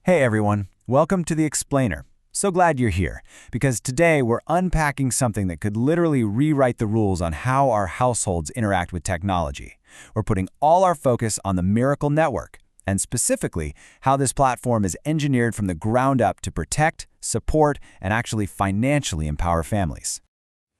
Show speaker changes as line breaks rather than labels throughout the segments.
Hey everyone, welcome to The Explainer. So glad you're here, because today we're unpacking something that could literally rewrite the rules on how our households interact with technology. We're putting all our focus on the Miracle Network, and specifically how this platform is engineered from the ground up to protect, support, and actually financially empower families.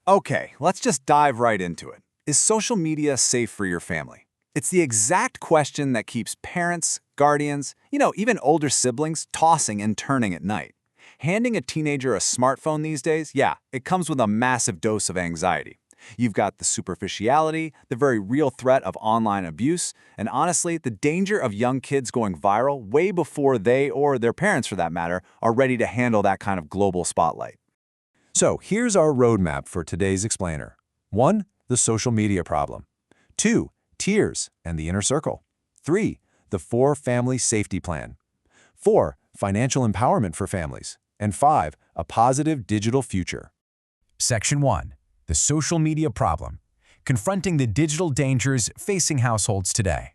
Okay, let's just dive right into it. Is social media safe for your family? It's the exact question that keeps parents, guardians, even older siblings tossing and turning at night. Handing a teenager a smartphone these days, it comes with a massive dose of anxiety. You've got the superficiality, the very real threat of online abuse, and honestly, the danger of young kids going viral way before they, or their parents for that matter, are ready to handle that kind of global spotlight.
So here's our roadmap for today's explainer. 1. The social media problem. 2. Tiers and the inner circle. 3. The 4-family safety plan. 4. Financial empowerment for families. And 5. A positive digital future.
Section 1. The social media problem. Confronting the digital dangers facing households today.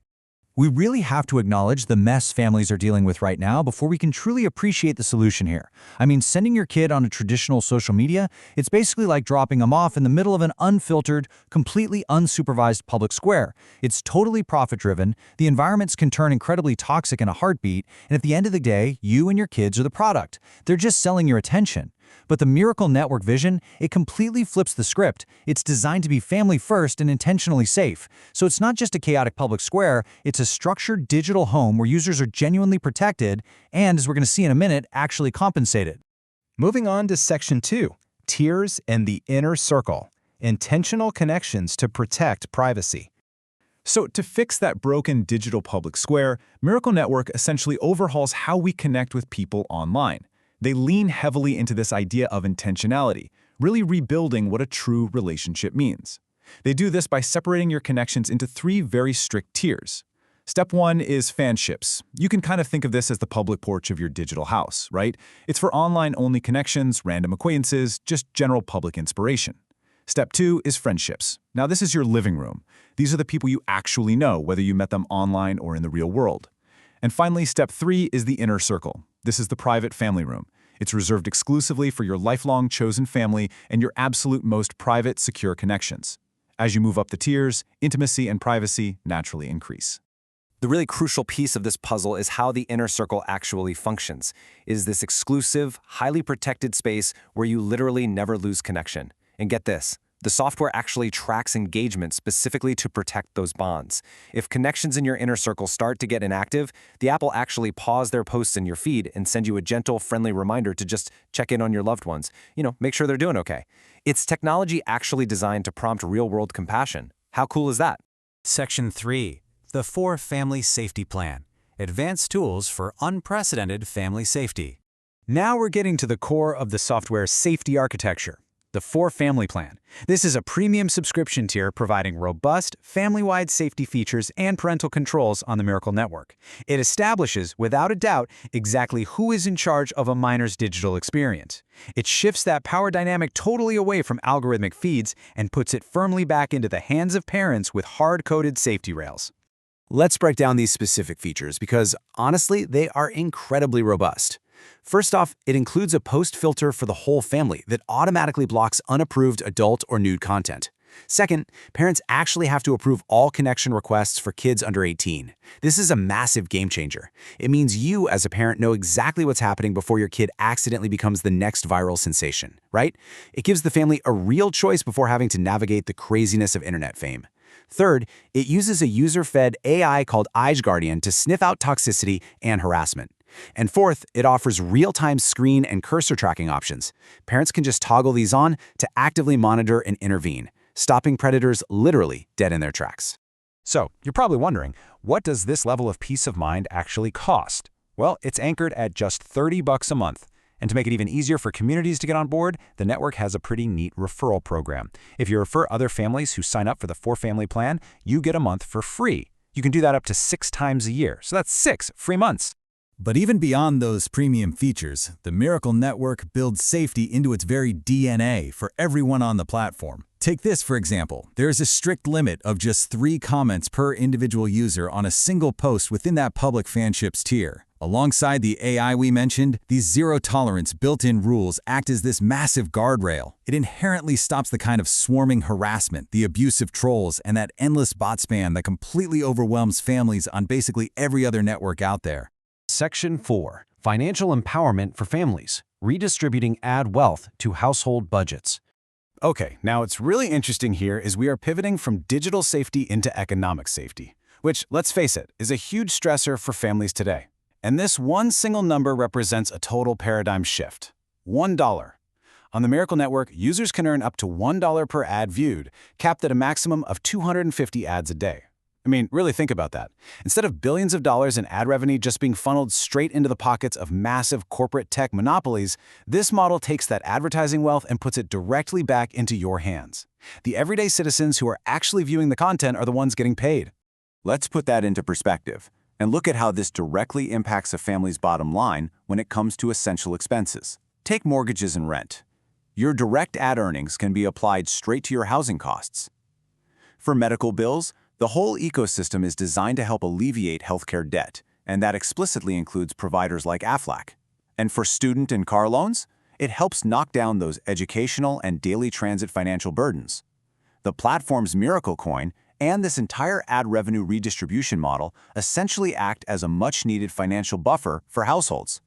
We really have to acknowledge the mess families are dealing with right now before we can truly appreciate the solution here. I mean, sending your kid on a traditional social media, it's basically like dropping them off in the middle of an unfiltered, completely unsupervised public square. It's totally profit-driven, the environments can turn incredibly toxic in a heartbeat, and at the end of the day, you and your kids are the product. They're just selling your attention. But the Miracle Network vision, it completely flips the script. It's designed to be family first and intentionally safe. So it's not just a chaotic public square, it's a structured digital home where users are genuinely protected and, as we're going to see in a minute, actually compensated.
Moving on to Section 2, Tiers and the Inner Circle, Intentional Connections to Protect Privacy. So to fix that broken digital public square, Miracle Network essentially overhauls how we connect with people online. They lean heavily into this idea of intentionality, really rebuilding what a true relationship means. They do this by separating your connections into 3 very strict tiers. Step 1 is fanships. You can kind of think of this as the public porch of your digital house, right? It's for online-only connections, random acquaintances, just general public inspiration. Step 2 is friendships. Now this is your living room. These are the people you actually know, whether you met them online or in the real world. And finally, Step 3 is the inner circle. This is the private family room. It's reserved exclusively for your lifelong chosen family and your absolute most private, secure connections. As you move up the tiers, intimacy and privacy naturally increase.
The really crucial piece of this puzzle is how the inner circle actually functions. It is this exclusive, highly protected space where you literally never lose connection. And get this, the software actually tracks engagement specifically to protect those bonds. If connections in your inner circle start to get inactive, the app will actually pause their posts in your feed and send you a gentle, friendly reminder to just check in on your loved ones. Make sure they're doing okay. It's technology actually designed to prompt real-world compassion. How cool is that?
Section 3. The 4-family safety plan. Advanced tools for unprecedented family safety.
Now we're getting to the core of the software's safety architecture. The 4-family plan. This is a premium subscription tier providing robust, family-wide safety features and parental controls on the Miracle Network. It establishes, without a doubt, exactly who is in charge of a minor's digital experience. It shifts that power dynamic totally away from algorithmic feeds and puts it firmly back into the hands of parents with hard-coded safety rails.
Let's break down these specific features because, honestly, they are incredibly robust. First off, it includes a post filter for the whole family that automatically blocks unapproved adult or nude content. Second, parents actually have to approve all connection requests for kids under 18. This is a massive game changer. It means you, as a parent, know exactly what's happening before your kid accidentally becomes the next viral sensation, right? It gives the family a real choice before having to navigate the craziness of internet fame. Third, it uses a user-fed AI called EyeGuardian to sniff out toxicity and harassment. And fourth, it offers real-time screen and cursor tracking options. Parents can just toggle these on to actively monitor and intervene, stopping predators literally dead in their tracks.
So, you're probably wondering, what does this level of peace of mind actually cost? Well, it's anchored at just $30 a month. And to make it even easier for communities to get on board, the network has a pretty neat referral program. If you refer other families who sign up for the 4-family plan, you get a month for free. You can do that up to 6 times a year, so that's 6 free months.
But even beyond those premium features, the Miracle Network builds safety into its very DNA for everyone on the platform. Take this, for example. There is a strict limit of just 3 comments per individual user on a single post within that public fanships tier. Alongside the AI we mentioned, these zero-tolerance built-in rules act as this massive guardrail. It inherently stops the kind of swarming harassment, the abusive trolls, and that endless bot spam that completely overwhelms families on basically every other network out there.
Section 4. Financial Empowerment for Families. Redistributing ad wealth to household budgets.
Okay, now what's really interesting here is we are pivoting from digital safety into economic safety, which, let's face it, is a huge stressor for families today. And this one single number represents a total paradigm shift. $1. On the Miracle Network, users can earn up to $1 per ad viewed, capped at a maximum of 250 ads a day. I mean, really think about that. Instead of billions of dollars in ad revenue just being funneled straight into the pockets of massive corporate tech monopolies, this model takes that advertising wealth and puts it directly back into your hands. The everyday citizens who are actually viewing the content are the ones getting paid.
Let's put that into perspective and look at how this directly impacts a family's bottom line when it comes to essential expenses. Take mortgages and rent. Your direct ad earnings can be applied straight to your housing costs. For medical bills, the whole ecosystem is designed to help alleviate healthcare debt, and that explicitly includes providers like Aflac. And for student and car loans, it helps knock down those educational and daily transit financial burdens. The platform's Miracle Coin and this entire ad revenue redistribution model essentially act as a much-needed financial buffer for households.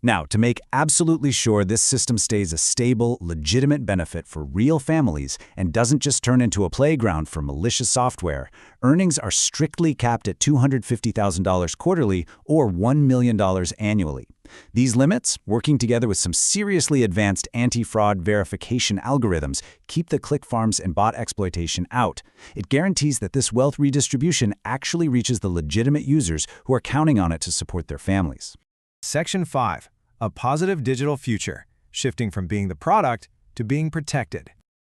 Now, to make absolutely sure this system stays a stable, legitimate benefit for real families and doesn't just turn into a playground for malicious software, earnings are strictly capped at $250,000 quarterly or $1 million annually. These limits, working together with some seriously advanced anti-fraud verification algorithms, keep the click farms and bot exploitation out. It guarantees that this wealth redistribution actually reaches the legitimate users who are counting on it to support their families.
Section 5. A positive digital future, shifting from being the product to being protected.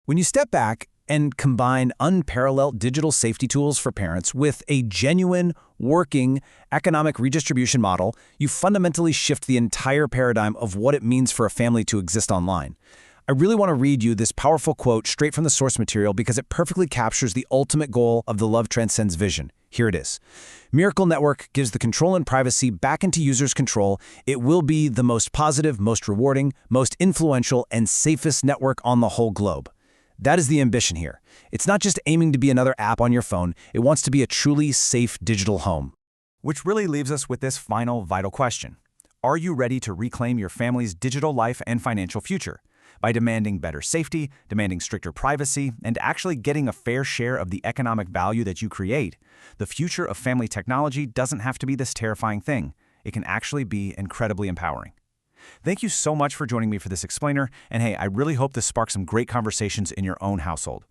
When you step back and combine unparalleled digital safety tools for parents with a genuine, working economic redistribution model, you fundamentally shift the entire paradigm of what it means for a family to exist online. I really want to read you this powerful quote straight from the source material because it perfectly captures the ultimate goal of the Love Transcends vision. Here it is. Miracle Network gives the control and privacy back into users' control. It will be the most positive, most rewarding, most influential, and safest network on the whole globe. That is the ambition here. It's not just aiming to be another app on your phone. It wants to be a truly safe digital home.
Which really leaves us with this final vital question. Are you ready to reclaim your family's digital life and financial future? By demanding better safety, demanding stricter privacy, and actually getting a fair share of the economic value that you create, the future of family technology doesn't have to be this terrifying thing. It can actually be incredibly empowering. Thank you so much for joining me for this explainer, and hey, I really hope this sparks some great conversations in your own household.